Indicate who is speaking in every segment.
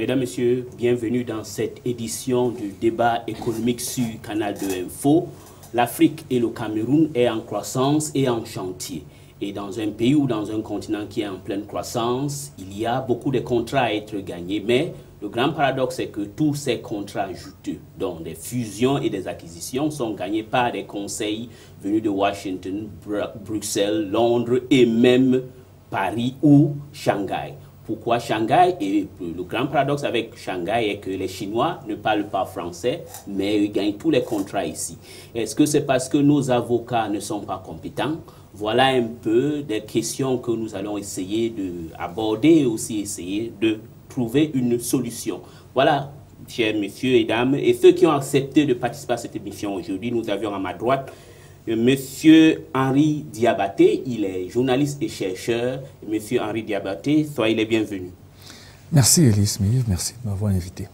Speaker 1: Mesdames, Messieurs, bienvenue dans cette édition du débat économique sur Canal 2 Info. L'Afrique et le Cameroun est en croissance et en chantier. Et dans un pays ou dans un continent qui est en pleine croissance, il y a beaucoup de contrats à être gagnés. Mais le grand paradoxe, c'est que tous ces contrats juteux, dont des fusions et des acquisitions, sont gagnés par des conseils venus de Washington, Bruxelles, Londres et même Paris ou Shanghai. Pourquoi Shanghai? Et le grand paradoxe avec Shanghai est que les Chinois ne parlent pas français, mais ils gagnent tous les contrats ici. Est-ce que c'est parce que nos avocats ne sont pas compétents? Voilà un peu des questions que nous allons essayer d'aborder et aussi essayer de trouver une solution. Voilà, chers messieurs et dames, et ceux qui ont accepté de participer à cette émission aujourd'hui, nous avions à ma droite Monsieur Henri Diabaté, il est journaliste et chercheur. Monsieur Henri Diabaté, soyez les bienvenus.
Speaker 2: Merci Elie Smith, merci de m'avoir invité.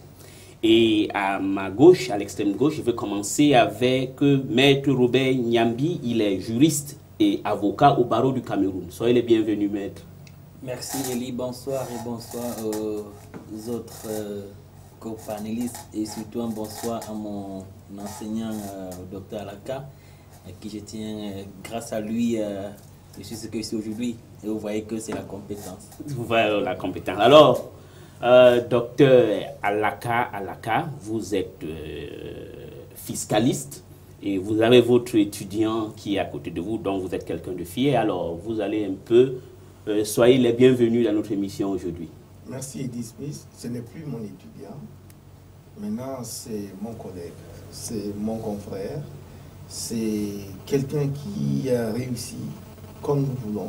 Speaker 1: Et à ma gauche, à l'extrême gauche, je vais commencer avec Maître Robert Nyambi, il est juriste et avocat au barreau du Cameroun. Soyez les bienvenus, Maître.
Speaker 3: Merci Elie, bonsoir et bonsoir aux autres co-panélistes et surtout un bonsoir à mon enseignant, Dr Alaka, à qui je tiens, grâce à lui, je suis ce que je suis aujourd'hui. Et vous voyez que c'est la compétence.
Speaker 1: Voilà la compétence. Alors, docteur Alaka, vous êtes fiscaliste et vous avez votre étudiant qui est à côté de vous, dont vous êtes quelqu'un de fier. Alors, vous allez un peu, soyez les bienvenus dans notre émission aujourd'hui.
Speaker 4: Merci Eddie Smith. Ce n'est plus mon étudiant. Maintenant, c'est mon collègue, c'est mon confrère. C'est quelqu'un qui a réussi comme nous voulons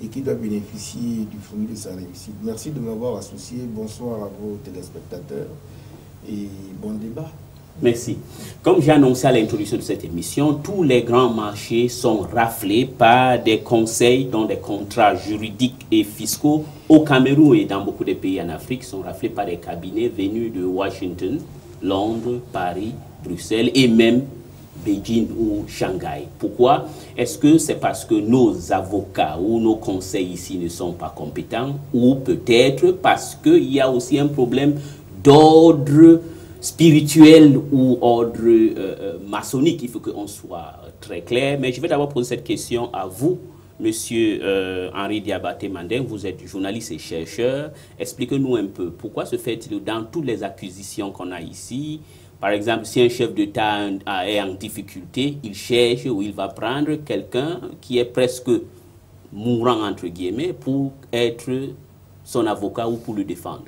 Speaker 4: et qui doit bénéficier du fruit de sa réussite. Merci de m'avoir associé. Bonsoir à vos téléspectateurs et bon débat.
Speaker 1: Merci. Comme j'ai annoncé à l'introduction de cette émission, tous les grands marchés sont raflés par des conseils, dont des contrats juridiques et fiscaux au Cameroun et dans beaucoup de pays en Afrique, sont raflés par des cabinets venus de Washington, Londres, Paris, Bruxelles et même Beijing ou Shanghai. Pourquoi? Est-ce que c'est parce que nos avocats ou nos conseils ici ne sont pas compétents, ou peut-être parce qu'il y a aussi un problème d'ordre spirituel ou ordre maçonnique? Il faut qu'on soit très clair. Mais je vais d'abord poser cette question à vous, monsieur Henri Diabaté Mandeng. Vous êtes journaliste et chercheur. Expliquez-nous un peu pourquoi se fait-il dans toutes les acquisitions qu'on a ici. Par exemple, si un chef d'État est en difficulté, il cherche ou il va prendre quelqu'un qui est presque mourant, entre guillemets, pour être son avocat ou pour le défendre.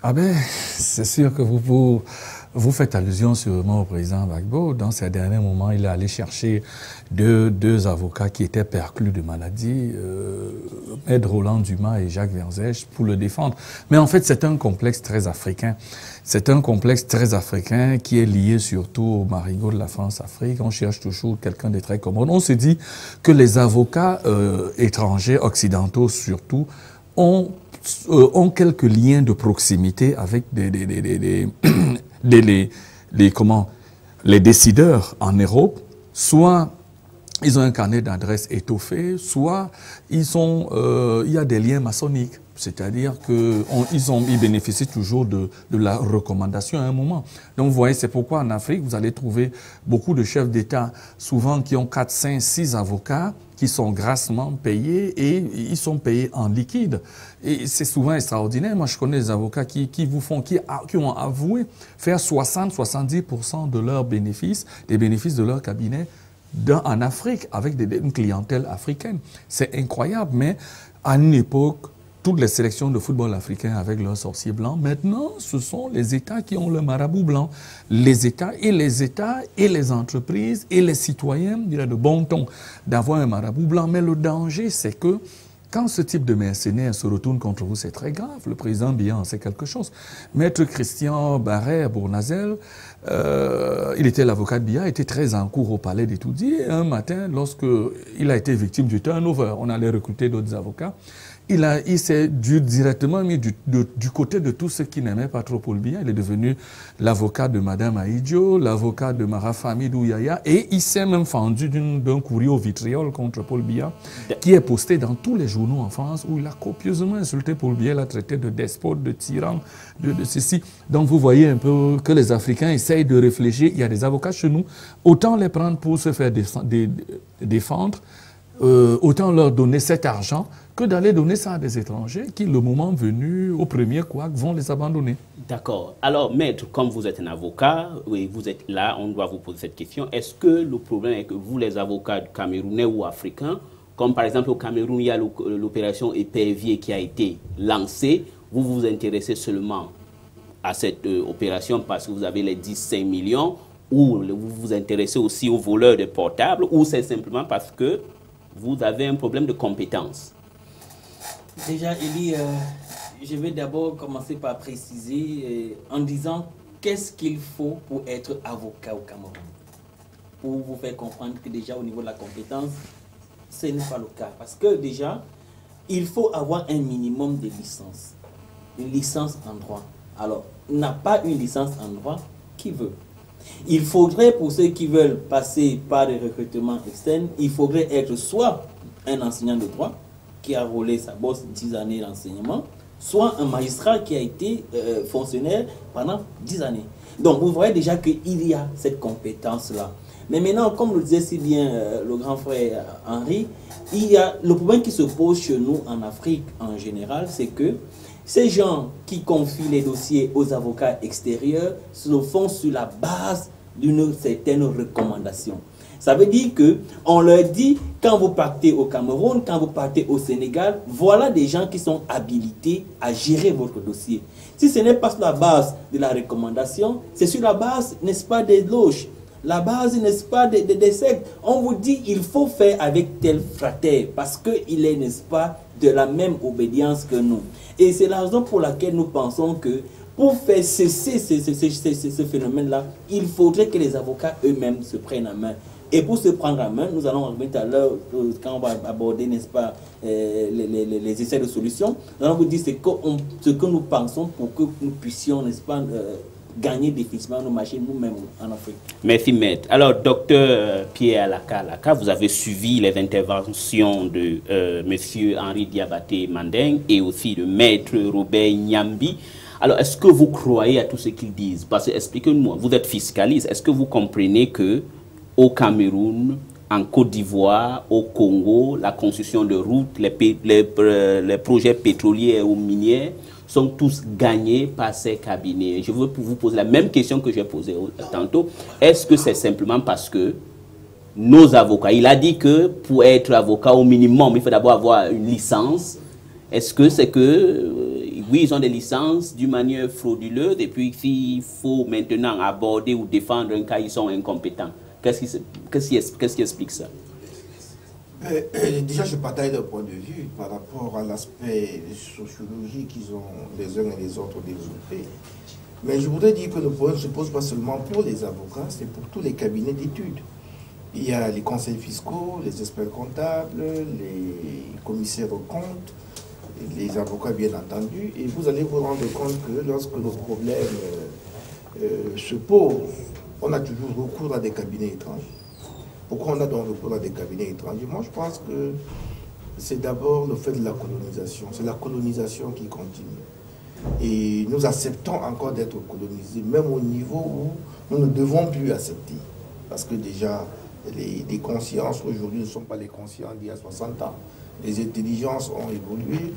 Speaker 2: Ah ben, c'est sûr que vous faites allusion sûrement au président Gbagbo. Dans ces derniers moments, il est allé chercher deux avocats qui étaient perclus de maladie, Maître Roland Dumas et Jacques Verzèche, pour le défendre. Mais en fait, c'est un complexe très africain. C'est un complexe très africain qui est lié surtout au marigot de la France-Afrique. On cherche toujours quelqu'un de très commode. On se dit que les avocats étrangers, occidentaux surtout, ont quelques liens de proximité avec les décideurs en Europe, soit ils ont un carnet d'adresses étoffé, soit il y a des liens maçonniques. C'est-à-dire qu'ils bénéficient toujours de la recommandation à un moment. Donc vous voyez, c'est pourquoi en Afrique, vous allez trouver beaucoup de chefs d'État, souvent qui ont 4, 5, 6 avocats, qui sont grassement payés et ils sont payés en liquide. Et c'est souvent extraordinaire. Moi, je connais des avocats qui ont avoué faire 60-70% de leurs bénéfices, des bénéfices de leur cabinet en Afrique, avec une clientèle africaine. C'est incroyable, mais à une époque, toutes les sélections de football africain avec leurs sorciers blancs, maintenant, ce sont les États qui ont le marabout blanc. Les États et les entreprises et les citoyens, il y a de bon ton d'avoir un marabout blanc. Mais le danger, c'est que quand ce type de mercenaires se retourne contre vous, c'est très grave. Le président Biya en sait quelque chose. Maître Christian Barrère-Bournazel, il était l'avocat de Biya, était très en cours au palais d'Etoudi. Et un matin, lorsqu'il a été victime du turnover, on allait recruter d'autres avocats. il s'est directement mis du côté de tous ceux qui n'aimaient pas trop Paul Biya. Il est devenu l'avocat de Madame Aïdjo, l'avocat de Mara Famidou Yaya, et il s'est même fendu d'un courrier au vitriol contre Paul Biya, qui est posté dans tous les journaux en France, où il a copieusement insulté Paul Biya, il a traité de despote, de tyran, de ceci. Donc vous voyez un peu que les Africains essayent de réfléchir. Il y a des avocats chez nous, autant les prendre pour se faire défendre, autant leur donner cet argent que d'aller donner ça à des étrangers qui, le moment venu, au premier couac, vont les abandonner.
Speaker 1: D'accord. Alors, maître, comme vous êtes un avocat, oui, vous êtes là, on doit vous poser cette question. Est-ce que le problème est que vous, les avocats camerounais ou africains, comme par exemple au Cameroun, il y a l'opération Épervier qui a été lancée, vous vous intéressez seulement à cette opération parce que vous avez les 15 millions, ou vous vous intéressez aussi aux voleurs de portables, ou c'est simplement parce que vous avez un problème de compétence?
Speaker 3: Déjà, Elie, je vais d'abord commencer par préciser en disant qu'est-ce qu'il faut pour être avocat au Cameroun. Pour vous faire comprendre que déjà au niveau de la compétence, ce n'est pas le cas. Parce que déjà, il faut avoir un minimum de licence. Une licence en droit. Alors, n'a pas une licence en droit, qui veut? Il faudrait, pour ceux qui veulent passer par des recrutements externes, il faudrait être soit un enseignant de droit, qui a roulé sa bosse 10 années d'enseignement, soit un magistrat qui a été fonctionnaire pendant 10 années. Donc vous voyez déjà qu'il y a cette compétence-là. Mais maintenant, comme le disait si bien le grand frère Henri, il y a le problème qui se pose chez nous en Afrique en général, c'est que ces gens qui confient les dossiers aux avocats extérieurs se le font sur la base d'une certaine recommandation. Ça veut dire qu'on leur dit, quand vous partez au Cameroun, quand vous partez au Sénégal, voilà des gens qui sont habilités à gérer votre dossier. Si ce n'est pas sur la base de la recommandation, c'est sur la base, n'est-ce pas, des loges, la base, n'est-ce pas, des sectes. On vous dit, il faut faire avec tel frater, parce qu'il est, n'est-ce pas, de la même obédience que nous. Et c'est la raison pour laquelle nous pensons que pour faire cesser ce phénomène-là, il faudrait que les avocats eux-mêmes se prennent en main. Et pour se prendre en main, nous allons revenir tout à l'heure, quand on va aborder, n'est-ce pas, les essais de solutions, nous allons vous dire ce que nous pensons pour que nous puissions, n'est-ce pas, gagner définitivement nos marchés nous-mêmes en Afrique.
Speaker 1: Merci, maître. Alors, docteur Pierre Alaka, vous avez suivi les interventions de monsieur Henri Diabaté Mandeng et aussi de maître Robert Nyambi. Alors, est-ce que vous croyez à tout ce qu'ils disent? Parce que, expliquez-moi, vous êtes fiscaliste, est-ce que vous comprenez que au Cameroun, en Côte d'Ivoire, au Congo, la construction de routes, les projets pétroliers ou miniers sont tous gagnés par ces cabinets? Je veux vous poser la même question que j'ai posée tantôt. Est-ce que c'est simplement parce que nos avocats, il a dit que pour être avocat au minimum, il faut d'abord avoir une licence. Est-ce que c'est que, oui, ils ont des licences d'une manière frauduleuse et puis s'il faut maintenant aborder ou défendre un cas, ils sont incompétents? Qu'est-ce qui explique ça?
Speaker 4: Déjà, je partage leur point de vue par rapport à l'aspect sociologique qu'ils ont les uns et les autres développé. Mais je voudrais dire que le problème ne se pose pas seulement pour les avocats, c'est pour tous les cabinets d'études. Il y a les conseils fiscaux, les experts comptables, les commissaires aux comptes, les avocats bien entendu. Et vous allez vous rendre compte que lorsque le problème se pose, on a toujours recours à des cabinets étrangers. Pourquoi on a donc recours à des cabinets étrangers? Moi, je pense que c'est d'abord le fait de la colonisation. C'est la colonisation qui continue. Et nous acceptons encore d'être colonisés, même au niveau où nous ne devons plus accepter. Parce que déjà, les consciences aujourd'hui ne sont pas les consciences d'il y a 60 ans. Les intelligences ont évolué,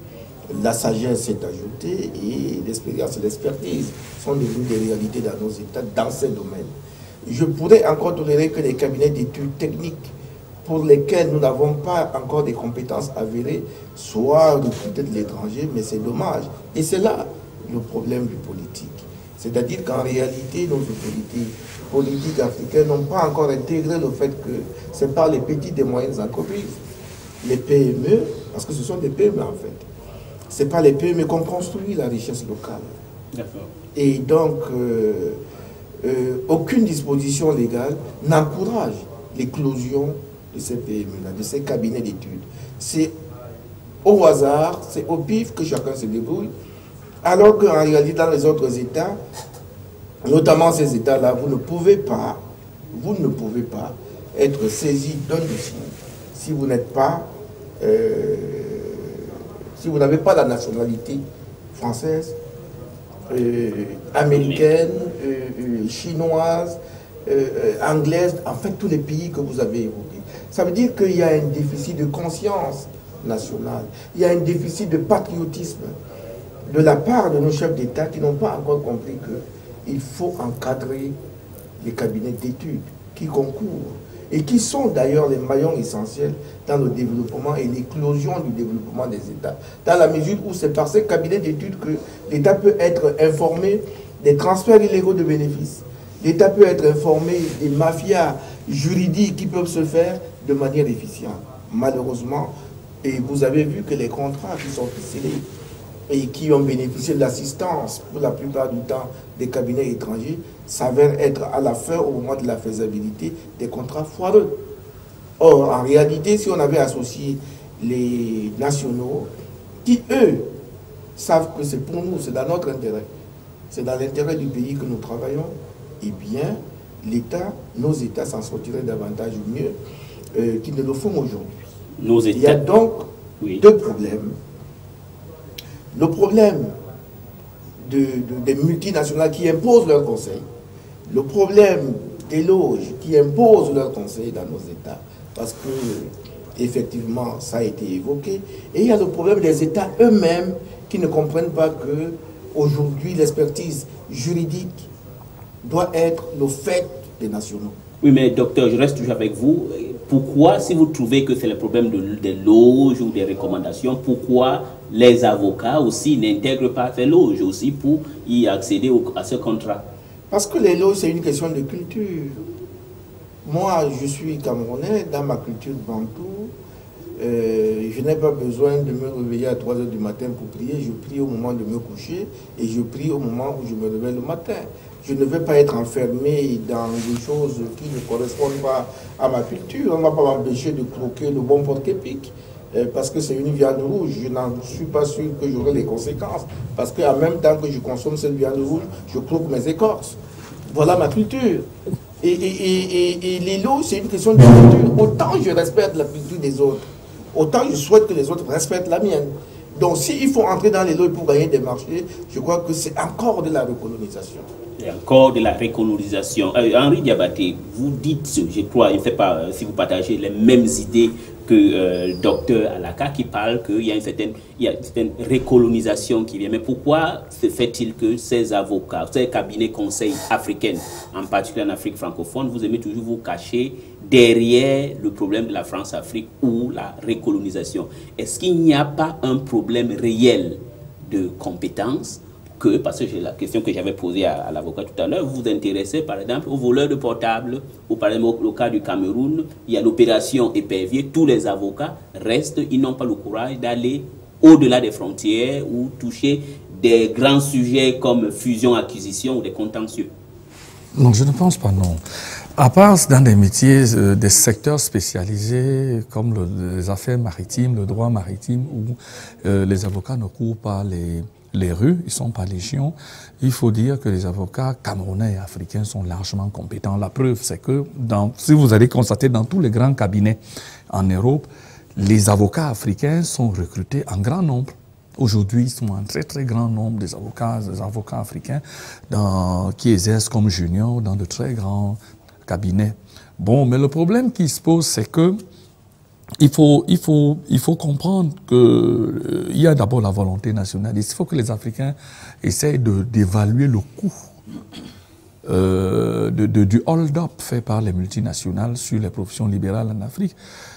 Speaker 4: la sagesse s'est ajoutée et l'expérience et l'expertise sont devenues des réalités dans nos États, dans ces domaines. Je pourrais encore tolérer que les cabinets d'études techniques pour lesquels nous n'avons pas encore des compétences avérées soient recrutés de l'étranger, mais c'est dommage. Et c'est là le problème du politique. C'est-à-dire qu'en réalité, nos autorités politiques africaines n'ont pas encore intégré le fait que c'est par les petites et moyennes entreprises, les PME, parce que ce sont des PME en fait, c'est par les PME qu'on construit la richesse locale.
Speaker 1: D'accord.
Speaker 4: Et donc, aucune disposition légale n'encourage l'éclosion de ces PME-là, de ces cabinets d'études. C'est au hasard, c'est au pif que chacun se débrouille. Alors qu'en réalité, dans les autres États, notamment ces États-là, vous ne pouvez pas être saisi d'un dossier si vous n'êtes pas, si vous n'avez pas la nationalité française, américaine, chinoise, anglaise, en fait tous les pays que vous avez évoqués. Ça veut dire qu'il y a un déficit de conscience nationale, il y a un déficit de patriotisme de la part de nos chefs d'État qui n'ont pas encore compris qu'il faut encadrer les cabinets d'études qui concourent et qui sont d'ailleurs les maillons essentiels dans le développement et l'éclosion du développement des États. Dans la mesure où c'est par ces cabinets d'études que l'État peut être informé des transferts illégaux de bénéfices. L'État peut être informé des mafias juridiques qui peuvent se faire de manière efficiente. Malheureusement, et vous avez vu que les contrats qui sont ficelés et qui ont bénéficié de l'assistance, pour la plupart du temps, des cabinets étrangers, s'avèrent être à la fin, au moment de la faisabilité, des contrats foireux. Or, en réalité, si on avait associé les nationaux, qui, eux, savent que c'est pour nous, c'est dans notre intérêt, c'est dans l'intérêt du pays que nous travaillons, eh bien, l'État, nos États s'en sortiraient davantage mieux qu'ils ne le font aujourd'hui. Il y a donc deux problèmes. Le problème des multinationales qui imposent leurs conseils, le problème des loges qui imposent leurs conseils dans nos États, parce que, effectivement, ça a été évoqué, et il y a le problème des États eux-mêmes qui ne comprennent pas que aujourd'hui l'expertise juridique doit être le fait des nationaux.
Speaker 1: Oui, mais docteur, je reste toujours avec vous. Pourquoi, si vous trouvez que c'est le problème des loges ou des recommandations, pourquoi les avocats aussi n'intègrent pas ces loges aussi pour y accéder à ce contrat?
Speaker 4: Parce que les loges, c'est une question de culture. Moi, je suis Camerounais, dans ma culture bantou, je n'ai pas besoin de me réveiller à 3 h du matin pour prier. Je prie au moment de me coucher et je prie au moment où je me réveille le matin. Je ne vais pas être enfermé dans des choses qui ne correspondent pas à ma culture. On ne va pas m'empêcher de croquer le bon porc-épic parce que c'est une viande rouge. Je n'en suis pas sûr que j'aurai les conséquences. Parce qu'en même temps que je consomme cette viande rouge, je croque mes écorces. Voilà ma culture. Et les lots, c'est une question de culture. Autant je respecte la culture des autres, autant je souhaite que les autres respectent la mienne. Donc s'il faut entrer dans les lots pour gagner des marchés, je crois que c'est encore de la recolonisation.
Speaker 1: Et encore de la recolonisation. Henri Diabaté, vous dites, je crois, je ne sais pas si vous partagez les mêmes idées que le docteur Alaka qui parle qu'il y a une certaine recolonisation qui vient. Mais pourquoi se fait-il que ces avocats, ces cabinets conseils africains, en particulier en Afrique francophone, vous aimez toujours vous cacher derrière le problème de la France-Afrique ou la recolonisation? Est-ce qu'il n'y a pas un problème réel de compétences parce que c'est la question que j'avais posée à l'avocat tout à l'heure, vous vous intéressez par exemple aux voleurs de portables, ou par exemple au cas du Cameroun, il y a l'opération Épervier, tous les avocats restent, ils n'ont pas le courage d'aller au-delà des frontières ou toucher des grands sujets comme fusion-acquisition ou des contentieux.
Speaker 2: Non, je ne pense pas, non. À part dans des métiers, des secteurs spécialisés comme les affaires maritimes, le droit maritime, où les avocats ne courent pas les rues, ils sont pas légion. Il faut dire que les avocats camerounais et africains sont largement compétents. La preuve, c'est que si vous allez constater dans tous les grands cabinets en Europe, les avocats africains sont recrutés en grand nombre. Aujourd'hui, ils sont un très très grand nombre des avocats africains qui exercent comme juniors dans de très grands cabinets. Bon, mais le problème qui se pose, c'est que il faut comprendre qu'il y a d'abord la volonté nationaliste. Il faut que les Africains essayent d'évaluer le coût du hold-up fait par les multinationales sur les professions libérales en Afrique.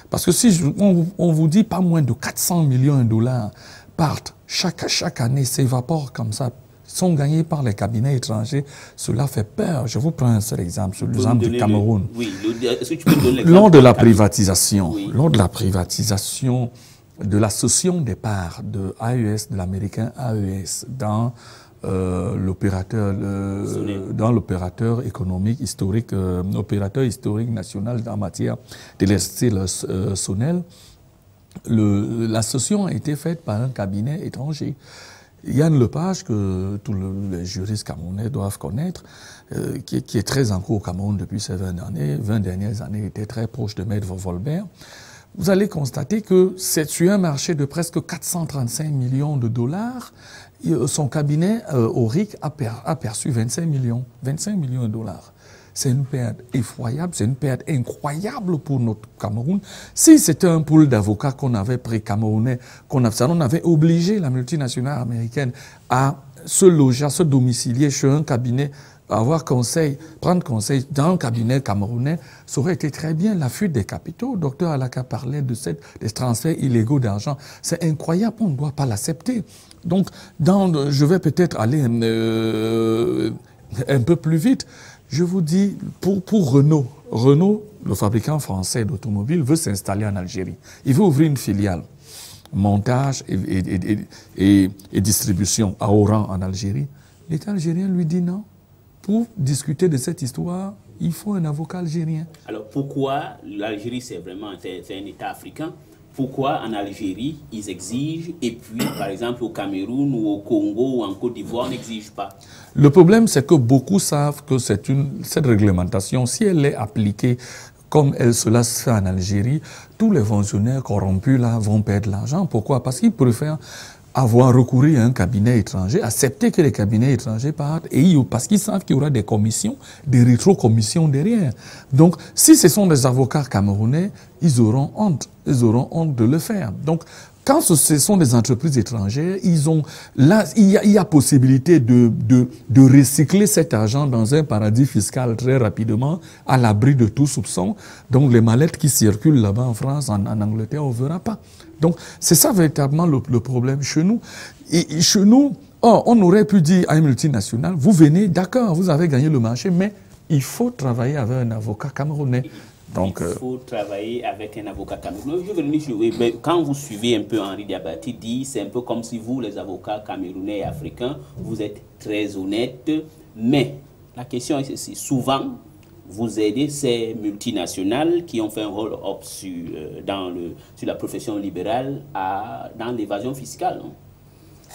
Speaker 2: Parce que si on vous dit pas moins de 400 millions de dollars partent chaque année, s'évaporent comme ça, sont gagnés par les cabinets étrangers, cela fait peur. Je vous prends un seul exemple, l'exemple du Cameroun.
Speaker 1: Est-ce que tu peux donner
Speaker 2: lors de la privatisation, de la cession des parts de AES, de l'américain AES, dans l'opérateur économique historique, opérateur historique national en matière d'électricité Sonel, la cession a été faite par un cabinet étranger. Yann Lepage, que tous les juristes camerounais doivent connaître, qui est très en cours au Cameroun depuis ces 20 dernières années, était très proche de Maître Volbert. Vous allez constater que c'est sur un marché de presque 435 millions de dollars, son cabinet Auric a perçu 25 millions de dollars. C'est une perte effroyable, c'est une perte incroyable pour notre Cameroun. Si c'était un pool d'avocats qu'on avait pris camerounais, on avait obligé la multinationale américaine à se loger, à se domicilier chez un cabinet, à avoir conseil, prendre conseil dans un cabinet camerounais, ça aurait été très bien. La fuite des capitaux, Dr Alaka parlait des transferts illégaux d'argent. C'est incroyable, on ne doit pas l'accepter. Donc, je vais peut-être aller un peu plus vite. Je vous dis, pour Renault, le fabricant français d'automobiles, veut s'installer en Algérie. Il veut ouvrir une filiale, montage et distribution à Oran en Algérie. L'État algérien lui dit non. Pour discuter de cette histoire, il faut un avocat algérien.
Speaker 1: Alors pourquoi l'Algérie, c'est un État africain? Pourquoi en Algérie, ils exigent, et puis, par exemple, au Cameroun ou au Congo ou en Côte d'Ivoire, on n'exige pas?
Speaker 2: Le problème, c'est que beaucoup savent que cette réglementation, si elle est appliquée comme cela se fait en Algérie, tous les fonctionnaires corrompus là vont perdre l'argent. Pourquoi? Parce qu'ils préfèrent avoir recouru à un cabinet étranger, accepter que les cabinets étrangers partent, parce qu'ils savent qu'il y aura des commissions, des rétro-commissions derrière. Donc, si ce sont des avocats camerounais, ils auront honte de le faire. Donc, quand ce sont des entreprises étrangères, il y a possibilité de recycler cet argent dans un paradis fiscal très rapidement, à l'abri de tout soupçon. Donc, les mallettes qui circulent là-bas en France, en Angleterre, on ne verra pas. Donc, c'est ça véritablement le problème chez nous. Et chez nous, on aurait pu dire à une multinationale, vous venez, d'accord, vous avez gagné le marché, mais il faut travailler avec un avocat camerounais. Donc,
Speaker 1: il faut travailler avec un avocat camerounais. Je veux dire, quand vous suivez un peu Henri Diabati dit, c'est un peu comme si vous, les avocats camerounais et africains, vous êtes très honnêtes, mais la question est ceci, souvent, vous aidez ces multinationales qui ont fait un roll-up sur la profession libérale dans l'évasion fiscale. Non?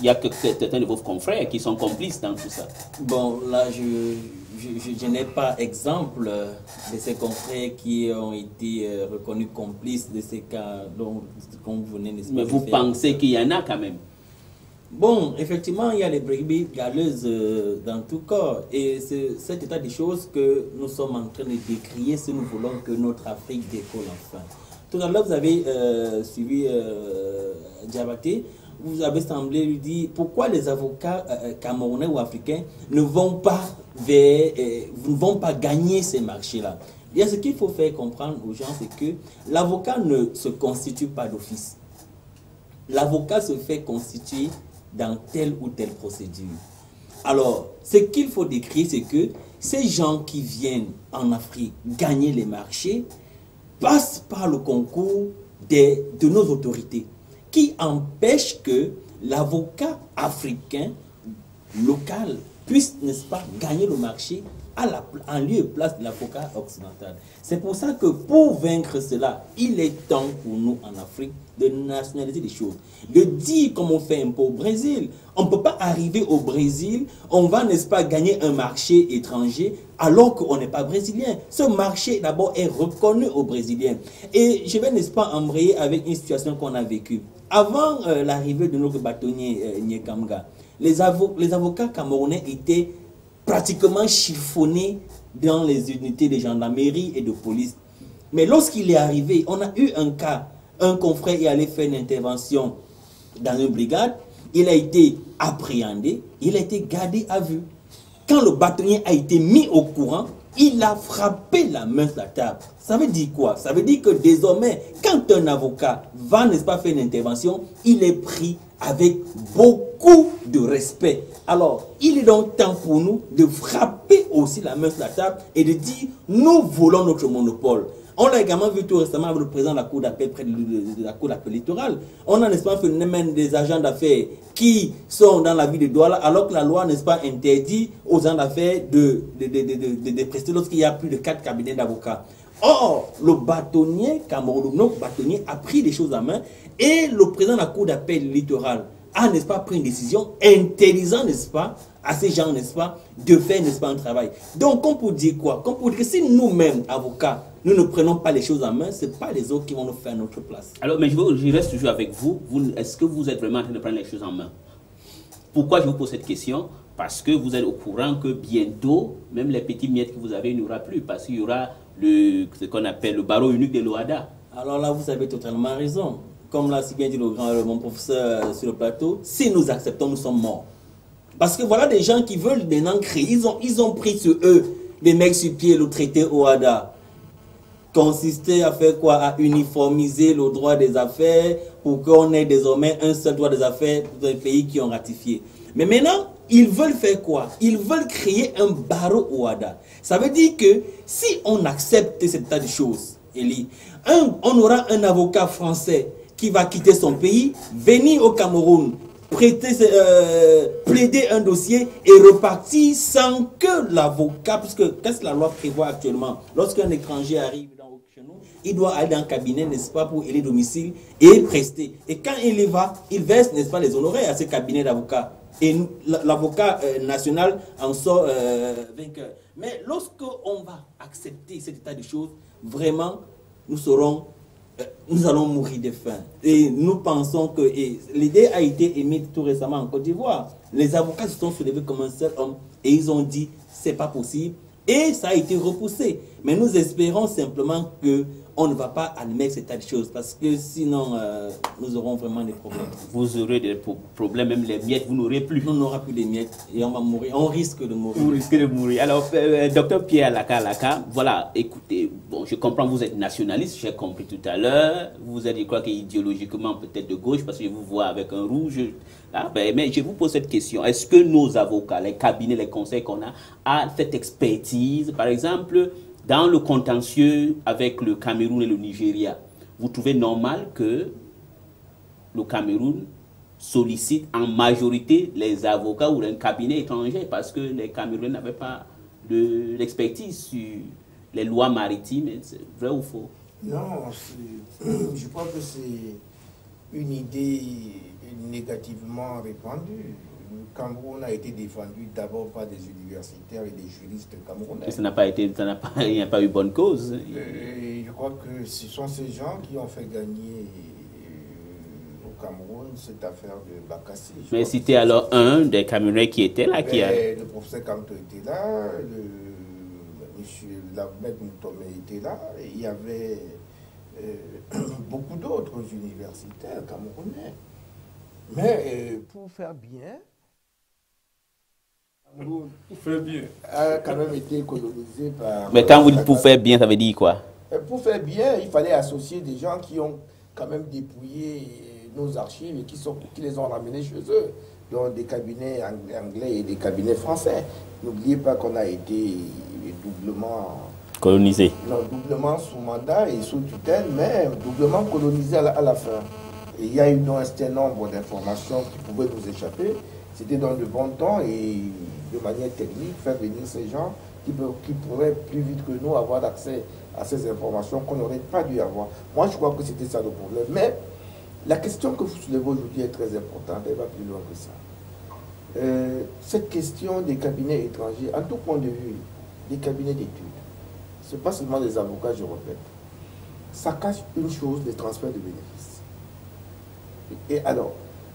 Speaker 1: Il y a certains de vos confrères qui sont complices dans tout ça.
Speaker 3: Bon, là, je n'ai pas exemple de ces confrères qui ont été reconnus complices de ces cas dont vous venez de.
Speaker 1: Mais vous pensez qu'il y en a quand même?
Speaker 3: Bon, effectivement, il y a les brebis galeuses dans tout corps. Et c'est cet état des choses que nous sommes en train de décrier si nous voulons que notre Afrique décolle enfin. Tout à l'heure, vous avez suivi Diabaté. Vous avez semblé lui dire pourquoi les avocats camerounais ou africains ne vont pas gagner ces marchés-là. Et ce qu'il faut faire comprendre aux gens, c'est que l'avocat ne se constitue pas d'office. L'avocat se fait constituer dans telle ou telle procédure. Alors, ce qu'il faut décrire, c'est que ces gens qui viennent en Afrique gagner les marchés passent par le concours de nos autorités, qui empêche que l'avocat africain local puisse, n'est-ce pas, gagner le marché en lieu et place de l'avocat occidental. C'est pour ça que pour vaincre cela, il est temps pour nous en Afrique de nationaliser les choses. De dire comme on fait un peu au Brésil. On ne peut pas arriver au Brésil, on va, n'est-ce pas, gagner un marché étranger alors qu'on n'est pas brésilien. Ce marché d'abord est reconnu aux Brésiliens. Et je vais, n'est-ce pas, embrayer avec une situation qu'on a vécue. Avant l'arrivée de notre bâtonnier Nyekamga, les avocats camerounais étaient pratiquement chiffonnés dans les unités de gendarmerie et de police. Mais lorsqu'il est arrivé, on a eu un cas, un confrère est allé faire une intervention dans une brigade, il a été appréhendé, il a été gardé à vue. Quand le bâtonnier a été mis au courant, il a frappé la main sur la table. Ça veut dire quoi? Ça veut dire que désormais, quand un avocat va, n'est-ce pas, faire une intervention, il est pris avec beaucoup de respect. Alors, il est donc temps pour nous de frapper aussi la main sur la table et de dire, nous voulons notre monopole. On l'a également vu tout récemment avec le président de la Cour d'appel près de la Cour d'appel littorale. On a, n'est-ce pas, un phénomène des agents d'affaires qui sont dans la ville de Douala, alors que la loi, n'est-ce pas, interdit aux agents d'affaires de prester lorsqu'il y a plus de 4 cabinets d'avocats. Or, le bâtonnier camerounais, a pris des choses en main et le président de la Cour d'appel littorale a, n'est-ce pas, pris une décision intelligente, n'est-ce pas, à ces gens, n'est-ce pas, de faire, n'est-ce pas, un travail. Donc, comme pour dire quoi? Comme pour dire que si nous-mêmes, avocats, nous ne prenons pas les choses en main, ce n'est pas les autres qui vont nous faire notre place.
Speaker 1: Alors, mais je reste toujours avec vous. Est-ce que vous êtes vraiment en train de prendre les choses en main? Pourquoi je vous pose cette question? Parce que vous êtes au courant que bientôt, même les petits miettes que vous avez, il n'y aura plus. Parce qu'il y aura ce qu'on appelle le barreau unique de l'OHADA.
Speaker 3: Alors là, vous avez totalement raison. Comme l'a si bien dit mon professeur sur le plateau, si nous acceptons, nous sommes morts. Parce que voilà des gens qui veulent maintenant créer, ils ont pris sur eux, des mecs sur pied, le traité OHADA. Consistait à faire quoi? À uniformiser le droit des affaires pour qu'on ait désormais un seul droit des affaires dans les pays qui ont ratifié. Mais maintenant, ils veulent faire quoi? Ils veulent créer un barreau OHADA. Ça veut dire que si on accepte cet état de choses, Elie, on aura un avocat français qui va quitter son pays, venir au Cameroun, plaider un dossier et repartir sans que l'avocat, puisque qu'est-ce que la loi prévoit actuellement? Lorsqu'un étranger arrive chez nous, il doit aller dans un cabinet, n'est-ce pas, pour élire domicile et prester. Et quand il y va, il verse, n'est-ce pas, les honoraires à ce cabinet d'avocats. Et l'avocat national en sort vainqueur. Mais lorsqu'on va accepter cet état de choses, vraiment, nous allons mourir de faim. Et nous pensons que l'idée a été émise tout récemment en Côte d'Ivoire. Les avocats se sont soulevés comme un seul homme et ils ont dit c'est pas possible. Et ça a été repoussé. Mais nous espérons simplement qu'on ne va pas admettre cet état de choses parce que sinon nous aurons vraiment des problèmes.
Speaker 1: Vous aurez des problèmes, même les miettes, vous n'aurez plus.
Speaker 3: On n'aura plus de miettes et on va mourir. On risque de mourir.
Speaker 1: Vous risquez de mourir. Alors, docteur Pierre Laka, voilà, écoutez, bon, je comprends, vous êtes nationaliste, j'ai compris tout à l'heure. Vous êtes, je crois, idéologiquement peut-être de gauche parce que je vous vois avec un rouge. Mais je vous pose cette question. Est-ce que nos avocats, les cabinets, les conseils qu'on a cette expertise, par exemple, dans le contentieux avec le Cameroun et le Nigeria, vous trouvez normal que le Cameroun sollicite en majorité les avocats ou un cabinet étranger parce que les Camerounais n'avaient pas l'expertise sur les lois maritimes? C'est vrai ou faux?
Speaker 4: Non, je crois que c'est une idée négativement répandue. Le Cameroun a été défendu d'abord par des universitaires et des juristes camerounais.
Speaker 1: Et il n'y a pas eu bonne cause.
Speaker 4: Je crois que ce sont ces gens qui ont fait gagner au Cameroun cette affaire de Bakassi.
Speaker 1: Mais c'était alors un des Camerounais qui était là.
Speaker 4: Le professeur Kanto était là, monsieur Lavmet Moutomé était là, et il y avait beaucoup d'autres universitaires camerounais. Mais pour faire bien, a quand même été colonisé par...
Speaker 1: Mais quand vous dites pour faire bien, ça veut dire quoi?
Speaker 4: Pour faire bien, il fallait associer des gens qui ont quand même dépouillé nos archives et qui les ont ramenés chez eux, dans des cabinets anglais et des cabinets français. N'oubliez pas qu'on a été doublement...
Speaker 1: colonisé.
Speaker 4: Non, doublement sous mandat et sous tutelle, mais doublement colonisé à la fin. Et il y a eu un certain nombre d'informations qui pouvaient nous échapper. C'était dans de bons temps et de manière technique, faire venir ces gens qui pourraient plus vite que nous avoir accès à ces informations qu'on n'aurait pas dû avoir. Moi, je crois que c'était ça le problème. Mais la question que vous soulevez aujourd'hui est très importante, elle va plus loin que ça. Cette question des cabinets étrangers, en tout point de vue, des cabinets d'études, ce n'est pas seulement des avocats, je répète. Ça cache une chose, les transferts de bénéfices. Et alors,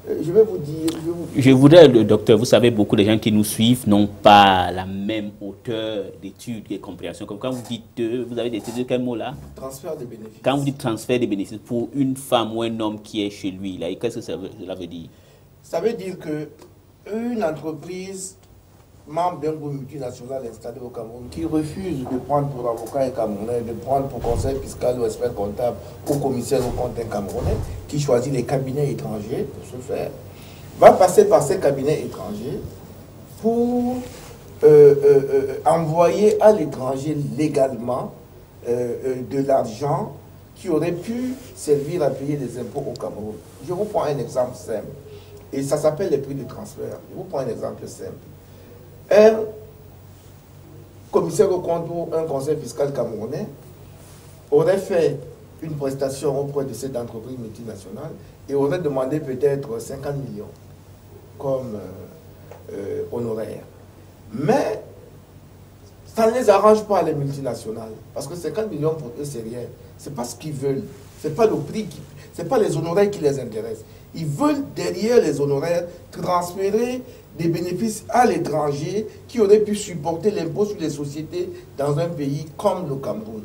Speaker 4: je vais vous dire...
Speaker 1: Je voudrais, le docteur, vous savez, beaucoup de gens qui nous suivent n'ont pas la même hauteur d'études et compréhension. Comme quand vous dites, vous avez décidé de quel mot là?
Speaker 4: Transfert de bénéfices.
Speaker 1: Quand vous dites transfert de bénéfices pour une femme ou un homme qui est chez lui, qu'est-ce que cela veut dire?
Speaker 4: Ça veut dire qu'une entreprise membre d'un groupe multinational installé au Cameroun qui refuse de prendre pour avocat un Camerounais, de prendre pour conseil fiscal ou expert comptable ou commissaire au compte un Camerounais, qui choisit les cabinets étrangers pour ce faire, va passer par ces cabinets étrangers pour envoyer à l'étranger légalement de l'argent qui aurait pu servir à payer les impôts au Cameroun. Je vous prends un exemple simple. Et ça s'appelle les prix de transfert. Je vous prends un exemple simple. Un commissaire au compte ou un conseil fiscal camerounais aurait fait une prestation auprès de cette entreprise multinationale et aurait demandé peut-être 50 millions comme honoraire. Mais ça ne les arrange pas, les multinationales, parce que 50 millions pour eux, c'est rien. Ce n'est pas ce qu'ils veulent. Ce n'est pas le prix, ce n'est pas les honoraires qui les intéressent. Ils veulent, derrière les honoraires, transférer des bénéfices à l'étranger qui auraient pu supporter l'impôt sur les sociétés dans un pays comme le Cameroun.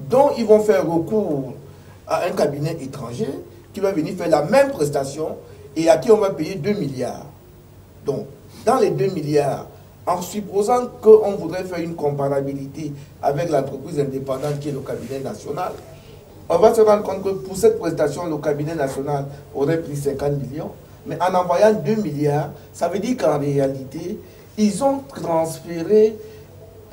Speaker 4: Donc, ils vont faire recours à un cabinet étranger qui va venir faire la même prestation et à qui on va payer 2 milliards. Donc, dans les 2 milliards, en supposant qu'on voudrait faire une comparabilité avec l'entreprise indépendante qui est le cabinet national, on va se rendre compte que pour cette prestation, le cabinet national aurait pris 50 millions. Mais en envoyant 2 milliards, ça veut dire qu'en réalité, ils ont transféré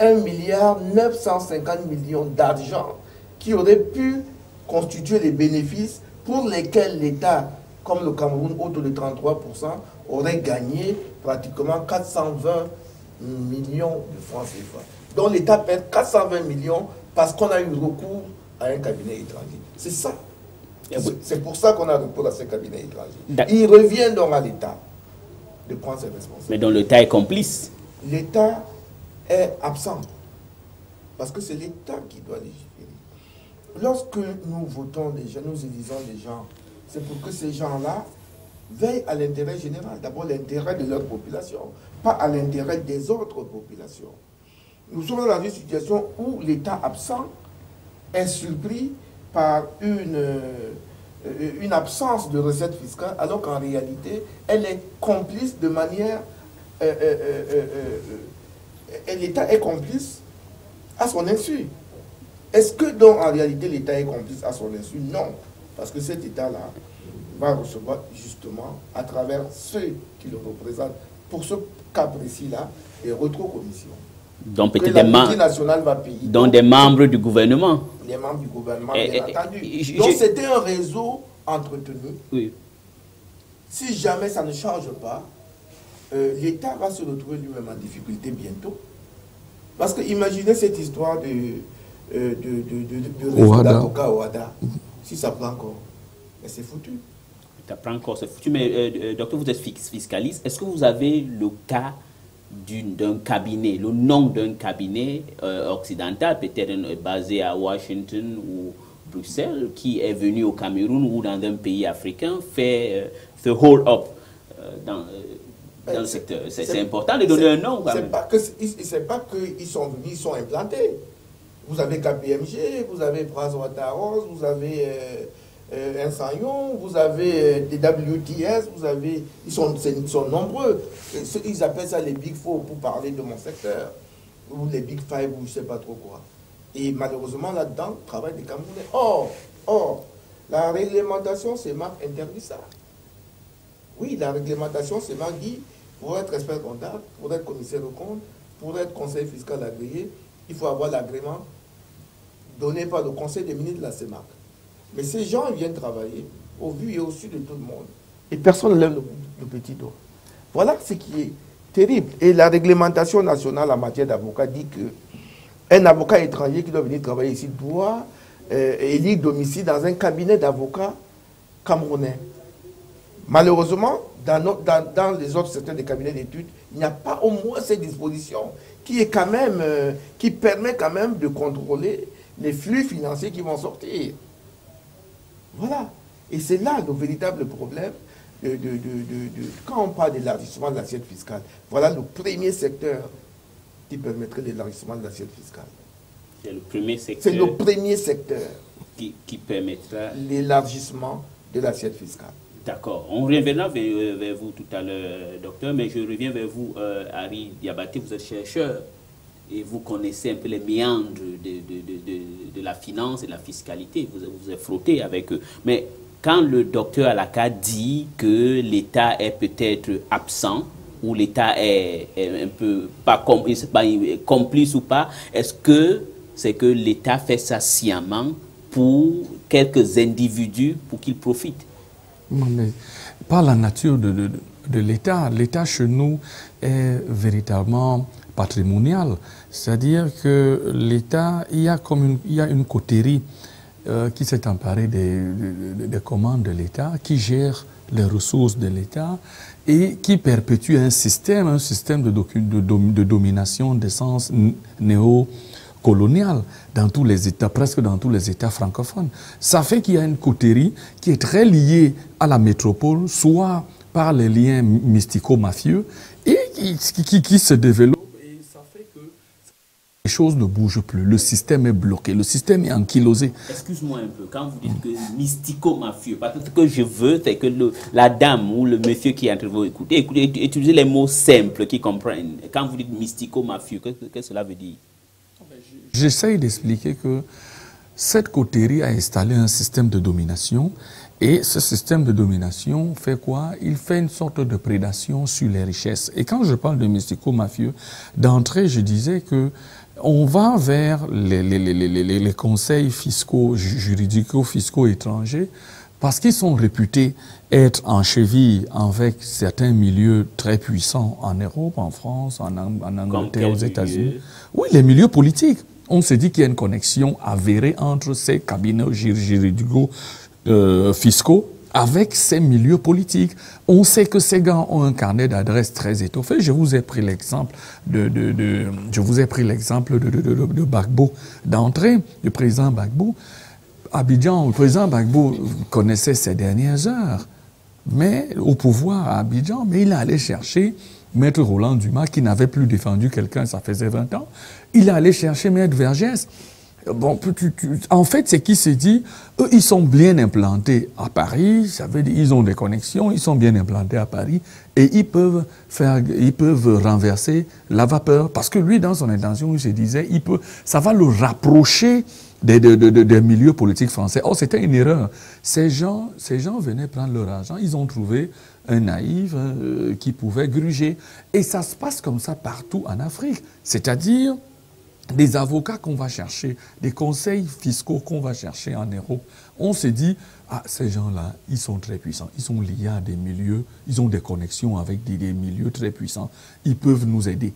Speaker 4: 1 milliard 950 millions d'argent qui aurait pu constituer les bénéfices pour lesquels l'État, comme le Cameroun, autour de 33%, aurait gagné pratiquement 420 millions de francs CFA. Donc l'État perd 420 millions parce qu'on a eu recours à un cabinet étranger. C'est ça. C'est pour ça qu'on a recours à ce cabinet étranger. Il revient donc à l'État de prendre ses responsabilités.
Speaker 1: Mais donc l'État est complice.
Speaker 4: L'État est absent. Parce que c'est l'État qui doit légiférer. Lorsque nous votons des gens, nous élisons des gens, c'est pour que ces gens-là veillent à l'intérêt général. D'abord l'intérêt de leur population, pas à l'intérêt des autres populations. Nous sommes dans une situation où l'État absent est surpris par une absence de recettes fiscales, alors qu'en réalité, elle est complice de manière... l'État est complice à son insu. Est-ce que donc en réalité l'État est complice à son insu? Non, parce que cet État-là va recevoir justement à travers ceux qui le représentent, pour ce cas précis-là, les rétrocommissions.
Speaker 1: Donc peut-être
Speaker 4: des
Speaker 1: membres du gouvernement.
Speaker 4: Les membres du gouvernement, bien entendu. Donc c'était un réseau entretenu.
Speaker 1: Oui.
Speaker 4: Si jamais ça ne change pas, l'État va se retrouver lui-même en difficulté bientôt. Parce que imaginez cette histoire de réseau d'avocats au Ouada. Si ça prend encore, c'est foutu.
Speaker 1: Ça prend encore, c'est foutu. Mais docteur, vous êtes fiscaliste. Est-ce que vous avez le cas d'un cabinet, le nom d'un cabinet occidental, peut-être basé à Washington ou Bruxelles, qui est venu au Cameroun ou dans un pays africain, fait ce hold-up dans le secteur? C'est important de donner un nom.
Speaker 4: C'est pas qu'ils sont venus, ils sont implantés. Vous avez KPMG, vous avez PricewaterhouseCoopers, vous avez Insignon, vous avez des WTS, vous avez, ils sont nombreux. Ils appellent ça les Big Four pour parler de mon secteur, ou les Big Five, ou je ne sais pas trop quoi. Et malheureusement, là-dedans, travaillent des Camerounais. Or, la réglementation, c'est marque interdit ça. Oui, la réglementation, c'est marque dit, pour être expert comptable, pour être commissaire au compte, pour être conseiller fiscal agréé, il faut avoir l'agrément donné par le conseil des ministres de la CEMAC. Mais ces gens viennent travailler au vu et au su de tout le monde. Et personne ne lève le petit doigt. Voilà ce qui est terrible. Et la réglementation nationale en matière d'avocat dit qu'un avocat étranger qui doit venir travailler ici doit élire domicile dans un cabinet d'avocats camerounais. Malheureusement, dans les autres secteurs des cabinets d'études, il n'y a pas au moins cette disposition qui permet quand même de contrôler les flux financiers qui vont sortir. Voilà. Et c'est là le véritable problème quand on parle d'élargissement de l'assiette fiscale. Voilà le premier secteur qui permettrait l'élargissement de l'assiette fiscale.
Speaker 1: C'est le premier secteur.
Speaker 4: C'est le premier secteur
Speaker 1: qui permettra
Speaker 4: l'élargissement de l'assiette fiscale.
Speaker 1: D'accord. On reviendra vers vous tout à l'heure, docteur, mais je reviens vers vous, Harry Diabaté. Vous êtes chercheur et vous connaissez un peu les méandres de la finance et de la fiscalité. Vous êtes frotté avec eux. Mais quand le docteur Alaka dit que l'État est peut-être absent, ou l'État est un peu pas complice ou pas, est-ce que c'est que l'État fait ça sciemment pour quelques individus pour qu'ils profitent.
Speaker 2: Mais par la nature de l'État, l'État chez nous est véritablement patrimonial. C'est-à-dire que l'État, il y a une coterie qui s'est emparée des commandes de l'État, qui gère les ressources de l'État et qui perpétue un système de domination d'essence néo-coloniale dans tous les États, presque dans tous les États francophones. Ça fait qu'il y a une coterie qui est très liée à la métropole, soit par les liens mystico-mafieux, et qui se développe. Et ça fait que les choses ne bougent plus. Le système est bloqué, le système est ankylosé.
Speaker 1: Excuse-moi un peu, quand vous dites que mystico-mafieux, parce que ce que je veux, c'est que la dame ou le monsieur qui est entre vous, écoutez, utilisez les mots simples qui comprennent. Quand vous dites mystico-mafieux, qu'est-ce que cela veut dire?
Speaker 2: J'essaye d'expliquer que cette coterie a installé un système de domination. Et ce système de domination fait quoi? Il fait une sorte de prédation sur les richesses. Et quand je parle de mystico-mafieux, d'entrée, je disais que on va vers les conseils fiscaux, juridico-fiscaux étrangers, parce qu'ils sont réputés être en cheville avec certains milieux très puissants en Europe, en France, en Angleterre, aux États-Unis. Oui, les milieux politiques. On se dit qu'il y a une connexion avérée entre ces cabinets juridicaux fiscaux avec ces milieux politiques. On sait que ces gars ont un carnet d'adresses très étoffé. Je vous ai pris l'exemple de Gbagbo d'entrée, du président Gbagbo. Abidjan, le président Gbagbo connaissait ses dernières heures, mais au pouvoir à Abidjan, mais il est allé chercher Maître Roland Dumas, qui n'avait plus défendu quelqu'un, ça faisait 20 ans. Il est allé chercher Maître Vergès. Bon, en fait, c'est qui se dit, eux, ils sont bien implantés à Paris, ça veut dire ils ont des connexions, ils sont bien implantés à Paris, et ils peuvent renverser la vapeur, parce que lui, dans son intention, il se disait, ça va le rapprocher des milieux politiques français. Oh, c'était une erreur. Ces gens venaient prendre leur argent, ils ont trouvé un naïf qui pouvait gruger. Et ça se passe comme ça partout en Afrique. C'est-à-dire des avocats qu'on va chercher, des conseils fiscaux qu'on va chercher en Europe. On se dit, ah, ces gens-là, ils sont très puissants. Ils sont liés à des milieux, ils ont des connexions avec des milieux très puissants. Ils peuvent nous aider.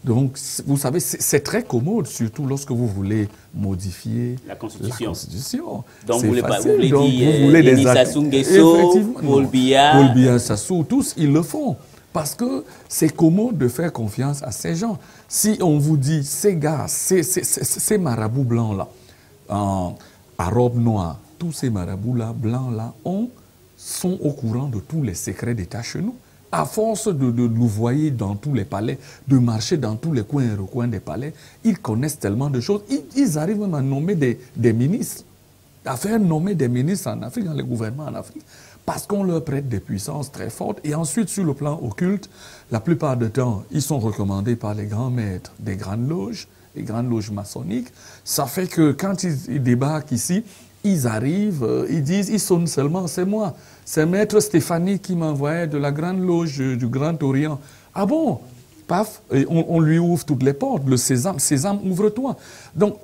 Speaker 2: Donc, vous savez, c'est très commode, surtout lorsque vous voulez modifier
Speaker 1: la Constitution.
Speaker 2: Donc,
Speaker 1: vous voulez des Sassou Nguesso, Paul Biya,
Speaker 2: Sassou, tous, ils le font. Parce que c'est commode de faire confiance à ces gens. Si on vous dit, ces gars, ces marabouts blancs-là, à robe noire, tous ces marabouts-là, blancs-là, sont au courant de tous les secrets d'État chez nous. À force de nous voyer dans tous les palais, de marcher dans tous les coins et recoins des palais, ils connaissent tellement de choses. Ils arrivent même à nommer des ministres, à faire nommer des ministres en Afrique, dans les gouvernements en Afrique, parce qu'on leur prête des puissances très fortes. Et ensuite, sur le plan occulte, la plupart du temps, ils sont recommandés par les grands maîtres des grandes loges, les grandes loges maçonniques. Ça fait que quand ils débarquent ici, ils arrivent, ils disent, ils sonnent seulement, c'est moi. C'est Maître Stéphanie qui m'envoyait de la grande loge du Grand Orient. Ah bon? Paf, et on lui ouvre toutes les portes. Le sésame, ouvre-toi. Donc,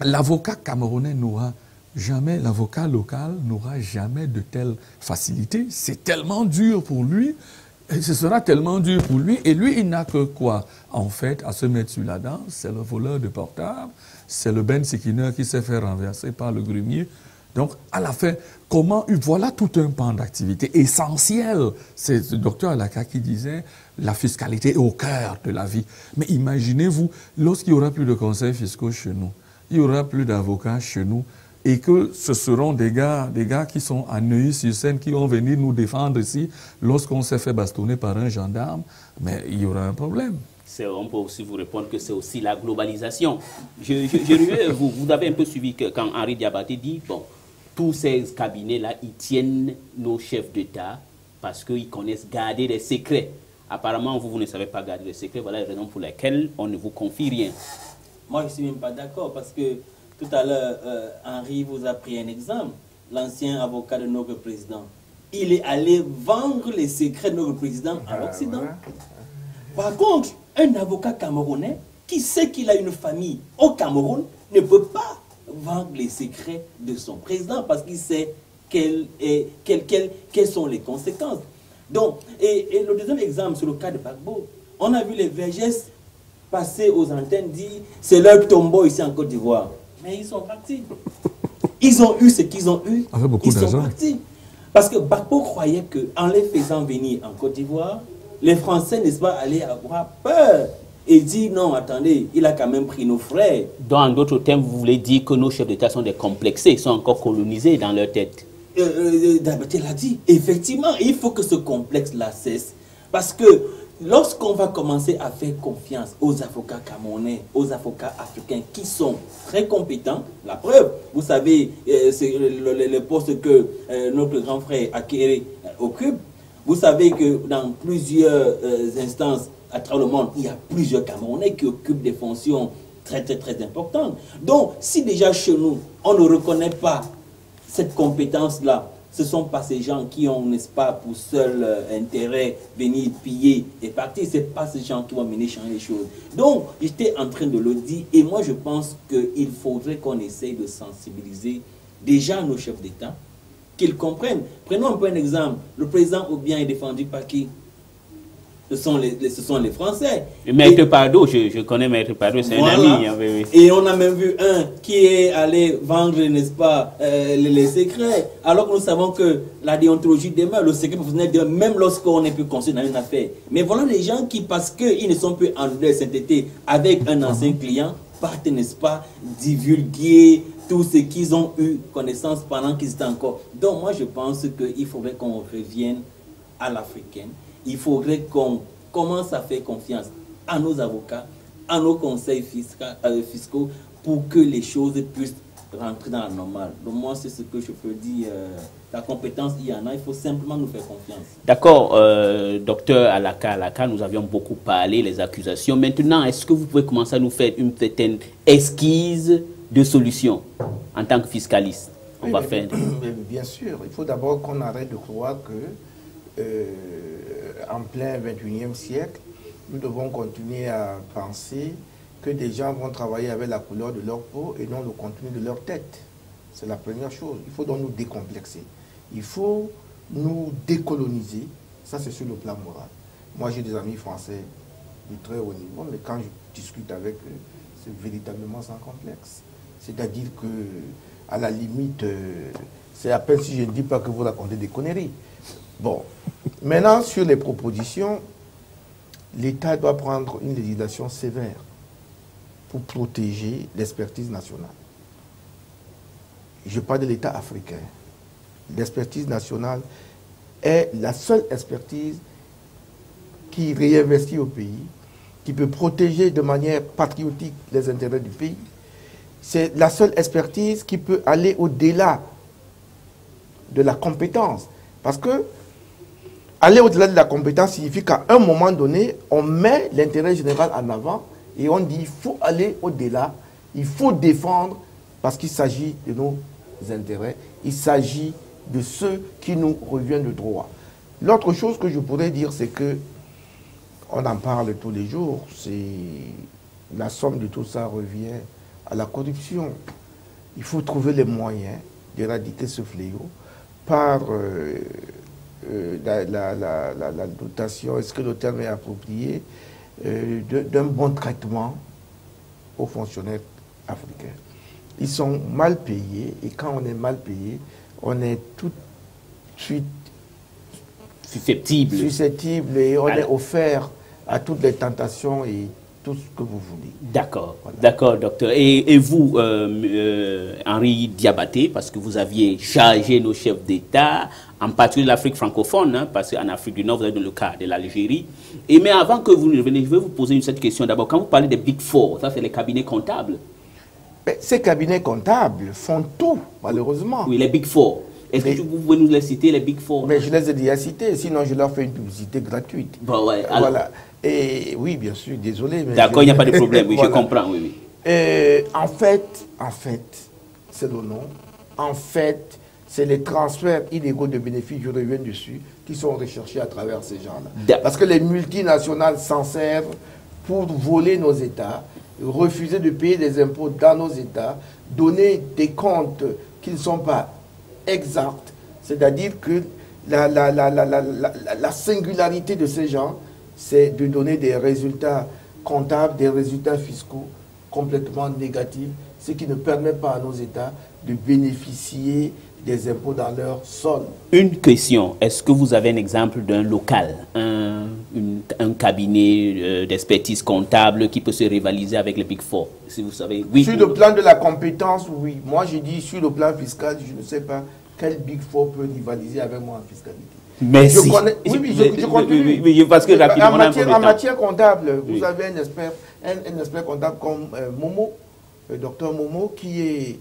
Speaker 2: l'avocat camerounais n'aura jamais, l'avocat local n'aura jamais de telle facilité. C'est tellement dur pour lui. Et ce sera tellement dur pour lui. Et lui, il n'a que quoi, en fait, à se mettre sur la danse? C'est le voleur de portable. C'est le Ben Sikiner qui s'est fait renverser par le grumier. Donc, à la fin, voilà tout un pan d'activité essentiel. C'est le docteur Alaka qui disait, la fiscalité est au cœur de la vie. Mais imaginez-vous, lorsqu'il n'y aura plus de conseils fiscaux chez nous, il n'y aura plus d'avocats chez nous, et que ce seront des gars qui sont à Neuilly-sur-Seine, qui vont venir nous défendre ici, lorsqu'on s'est fait bastonner par un gendarme, mais il y aura un problème.
Speaker 1: On peut aussi vous répondre que c'est aussi la globalisation. Vous avez un peu suivi que quand Henri Diabaté dit, bon, tous ces cabinets-là, ils tiennent nos chefs d'État parce qu'ils connaissent garder des secrets. Apparemment, vous ne savez pas garder les secrets. Voilà les raisons pour lesquelles on ne vous confie rien.
Speaker 3: Moi, je ne suis même pas d'accord parce que tout à l'heure, Henri vous a pris un exemple. L'ancien avocat de notre président. Il est allé vendre les secrets de notre président à l'Occident. Par contre, un avocat camerounais qui sait qu'il a une famille au Cameroun ne peut pas vendre les secrets de son président parce qu'il sait quelles sont les conséquences. Donc, et le deuxième exemple, sur le cas de Gbagbo, on a vu les VGS passer aux antennes, dire c'est leur tombeau ici en Côte d'Ivoire. Mais ils sont partis. Ils ont eu ce qu'ils ont eu.
Speaker 2: Avec beaucoup
Speaker 3: ils sont
Speaker 2: d'argent.
Speaker 3: partis. Parce que Gbagbo croyait qu'en les faisant venir en Côte d'Ivoire, les Français, n'est-ce pas, allaient avoir peur et dire non, attendez, il a quand même pris nos frères.
Speaker 1: Donc, en d'autres termes, vous voulez dire que nos chefs d'État sont des complexés, ils sont encore colonisés dans leur tête.
Speaker 3: Dabate l'a dit, effectivement, il faut que ce complexe-là cesse. Parce que lorsqu'on va commencer à faire confiance aux avocats camerounais, aux avocats africains qui sont très compétents, la preuve, vous savez, c'est le poste que notre grand frère Akere occupe, vous savez que dans plusieurs instances à travers le monde, il y a plusieurs Camerounais qui occupent des fonctions très importantes. Donc, si déjà chez nous, on ne reconnaît pas cette compétence-là, ce ne sont pas ces gens qui ont, n'est-ce pas, pour seul intérêt venir piller et partir. Ce ne sont pas ces gens qui vont mener changer les choses. Donc, j'étais en train de le dire et moi je pense qu'il faudrait qu'on essaye de sensibiliser déjà nos chefs d'État, qu'ils comprennent. Prenons un peu un exemple. Le président Obiang est défendu par qui? Ce sont les Français.
Speaker 1: Maître Pardo, je connais Maître Pardo, c'est
Speaker 3: voilà.
Speaker 1: un ami. Hein, oui.
Speaker 3: Et on a même vu un qui est allé vendre, n'est-ce pas, les secrets. Alors que nous savons que la déontologie demeure, le secret professionnel demeure, même lorsqu'on est plus conscient dans une affaire. Mais voilà les gens qui, parce qu'ils ne sont plus en leur sainteté avec un ancien client, partent, n'est-ce pas, divulguer tout ce qu'ils ont eu connaissance pendant qu'ils étaient encore. Donc moi je pense qu'il faudrait qu'on revienne à l'africaine. Il faudrait qu'on commence à faire confiance à nos avocats, à nos conseils fiscaux pour que les choses puissent rentrer dans la normale. Donc moi, c'est ce que je peux dire. La compétence, il y en a, il faut simplement nous faire confiance.
Speaker 1: D'accord, docteur Alaka, nous avions beaucoup parlé, les accusations. Maintenant, est-ce que vous pouvez commencer à nous faire une certaine esquisse de solution en tant que fiscaliste? On va faire.
Speaker 4: Bien sûr, il faut d'abord qu'on arrête de croire que en plein 21e siècle, nous devons continuer à penser que des gens vont travailler avec la couleur de leur peau et non le contenu de leur tête. C'est la première chose. Il faut donc nous décomplexer. Il faut nous décoloniser. Ça, c'est sur le plan moral. Moi, j'ai des amis français de très haut niveau, mais quand je discute avec eux, c'est véritablement sans complexe. C'est-à-dire que, à la limite, c'est à peine si je ne dis pas que vous racontez des conneries. Bon, maintenant, sur les propositions, l'État doit prendre une législation sévère pour protéger l'expertise nationale. Je parle de l'État africain. L'expertise nationale est la seule expertise qui réinvestit au pays, qui peut protéger de manière patriotique les intérêts du pays. C'est la seule expertise qui peut aller au-delà de la compétence. Parce que aller au-delà de la compétence signifie qu'à un moment donné, on met l'intérêt général en avant et on dit qu'il faut aller au-delà, il faut défendre parce qu'il s'agit de nos intérêts, il s'agit de ceux qui nous reviennent de droit. L'autre chose que je pourrais dire, c'est que on en parle tous les jours, c'est la somme de tout ça revient à la corruption. Il faut trouver les moyens d'éradiquer ce fléau par la dotation, est-ce que le terme est approprié, d'un bon traitement aux fonctionnaires africains. Ils sont mal payés et quand on est mal payé, on est tout de suite susceptible et on est offert à toutes les tentations et tout ce que vous voulez.
Speaker 1: D'accord, voilà. D'accord, docteur. Et vous, Henri Diabaté, parce que vous aviez chargé nos chefs d'État, en particulier l'Afrique francophone, hein, parce qu'en Afrique du Nord, vous avez le cas de l'Algérie. Mais avant que vous ne reveniez, je vais vous poser cette question d'abord. Quand vous parlez des Big Four, ça c'est les cabinets comptables.
Speaker 4: Mais ces cabinets comptables font tout, malheureusement.
Speaker 1: Oui, les Big Four. Est-ce que vous pouvez nous les citer, les Big Four?
Speaker 4: Mais je les ai déjà cités, sinon je leur fais une publicité gratuite.
Speaker 1: Bon, ouais, alors...
Speaker 4: Voilà. Et oui, bien sûr, désolé.
Speaker 1: D'accord, il n'y a pas de problème, oui, voilà. Je comprends, oui.
Speaker 4: En fait, c'est le nom. En fait, c'est les transferts illégaux de bénéfices, je reviens dessus, qui sont recherchés à travers ces gens-là. Parce que les multinationales s'en servent pour voler nos États, refuser de payer des impôts dans nos États, donner des comptes qui ne sont pas exacts. C'est-à-dire que la singularité de ces gens, c'est de donner des résultats comptables, des résultats fiscaux complètement négatifs, ce qui ne permet pas à nos États de bénéficier des impôts dans leur sol.
Speaker 1: Une question, est-ce que vous avez un exemple d'un local, un cabinet d'expertise comptable qui peut se rivaliser avec les Big Four? Si vous savez, oui.
Speaker 4: Sur le plan de la compétence, oui. Moi, j'ai dit sur le plan fiscal, je ne sais pas quel Big Four peut rivaliser avec moi en fiscalité.
Speaker 1: Merci.
Speaker 4: Je connais, oui, je continue.
Speaker 1: Oui, parce que rapidement,
Speaker 4: en matière comptable, vous avez un expert comptable comme Momo, le docteur Momo, qui est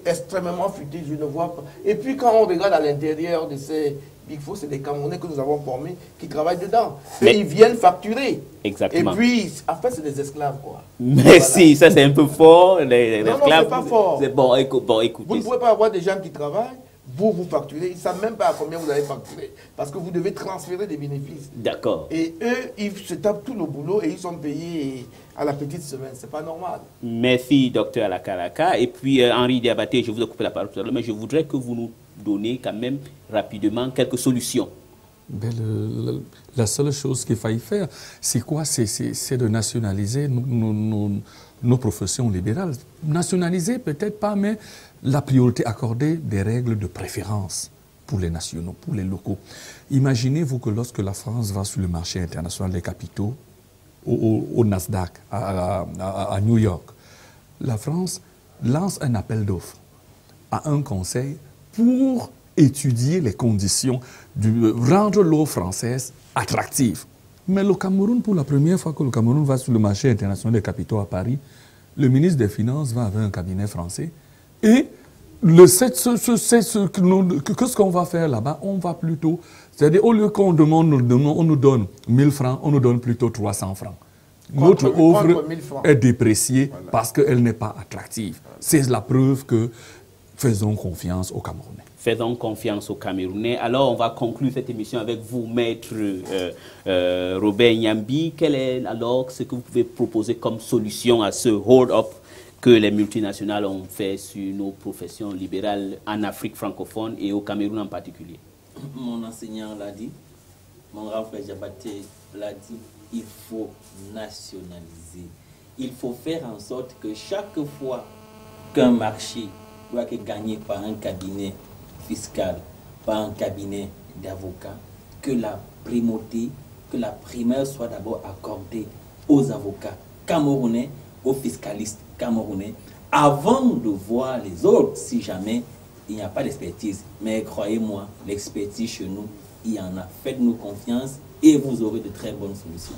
Speaker 4: extrêmement futé, je ne vois pas. Et puis quand on regarde à l'intérieur de ces Big Four, c'est des Camerounais que nous avons formés qui travaillent dedans. Et ils viennent facturer.
Speaker 1: Exactement.
Speaker 4: Et puis, en fait, c'est des esclaves, quoi.
Speaker 1: Merci, voilà. Ça c'est un peu fort. Les
Speaker 4: non,
Speaker 1: esclaves,
Speaker 4: c'est pas fort.
Speaker 1: Bon, écoutez.
Speaker 4: Vous ne pouvez pas avoir des gens qui travaillent, vous facturez, ils ne savent même pas à combien vous avez facturé, parce que vous devez transférer des bénéfices.
Speaker 1: D'accord.
Speaker 4: Et eux, ils se tapent tout le boulot et ils sont payés à la petite semaine. C'est pas normal.
Speaker 1: Merci, docteur Alakalaka. Et puis, Henri Diabaté, je vous ai coupé la parole tout à l'heure, mais je voudrais que vous nous donniez quand même rapidement quelques solutions.
Speaker 2: Ben la seule chose qu'il faille faire, c'est quoi? C'est de nationaliser nos professions libérales. Nationaliser, peut-être pas, mais la priorité accordée des règles de préférence pour les nationaux, pour les locaux. Imaginez-vous que lorsque la France va sur le marché international des capitaux, au Nasdaq, à New York, la France lance un appel d'offres à un conseil pour étudier les conditions de rendre l'eau française attractive. Mais le Cameroun, pour la première fois que le Cameroun va sur le marché international des capitaux à Paris, le ministre des Finances va avec un cabinet français et ce qu'on va faire là-bas, on va plutôt, c'est-à-dire au lieu qu'on demande, on nous donne 1000 francs, on nous donne plutôt 300 francs. Notre offre est dépréciée parce qu'elle n'est pas attractive. C'est la preuve que faisons confiance aux Camerounais.
Speaker 1: Faisons confiance aux Camerounais. Alors, on va conclure cette émission avec vous, maître Robert Nyambi. Quel est alors ce que vous pouvez proposer comme solution à ce hold-up que les multinationales ont fait sur nos professions libérales en Afrique francophone et au Cameroun en particulier?
Speaker 3: Mon enseignant l'a dit, mon grand frère Diabaté l'a dit, il faut nationaliser. Il faut faire en sorte que chaque fois qu'un marché doit être gagné par un cabinet fiscal, par un cabinet d'avocats, que la primauté, que la primaire soit d'abord accordée aux avocats camerounais, aux fiscalistes camerounais, avant de voir les autres, si jamais il n'y a pas d'expertise. Mais croyez-moi, l'expertise chez nous, il y en a. Faites-nous confiance et vous aurez de très bonnes solutions.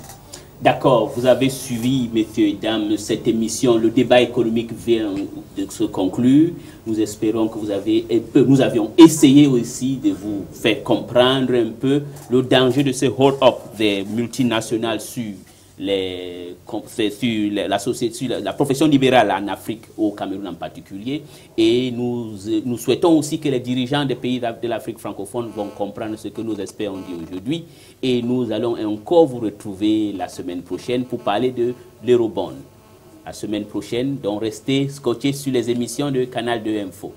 Speaker 1: D'accord, vous avez suivi, messieurs et dames, cette émission. Le débat économique vient de se conclure. Nous espérons que nous avions essayé aussi de vous faire comprendre un peu le danger de ce hold-up des multinationales sur la société, sur la profession libérale en Afrique, au Cameroun en particulier. Et nous souhaitons aussi que les dirigeants des pays de l'Afrique francophone vont comprendre ce que nos experts ont dit aujourd'hui. Et nous allons encore vous retrouver la semaine prochaine pour parler de l'Eurobond. La semaine prochaine, donc restez scotchés sur les émissions de Canal 2 Info.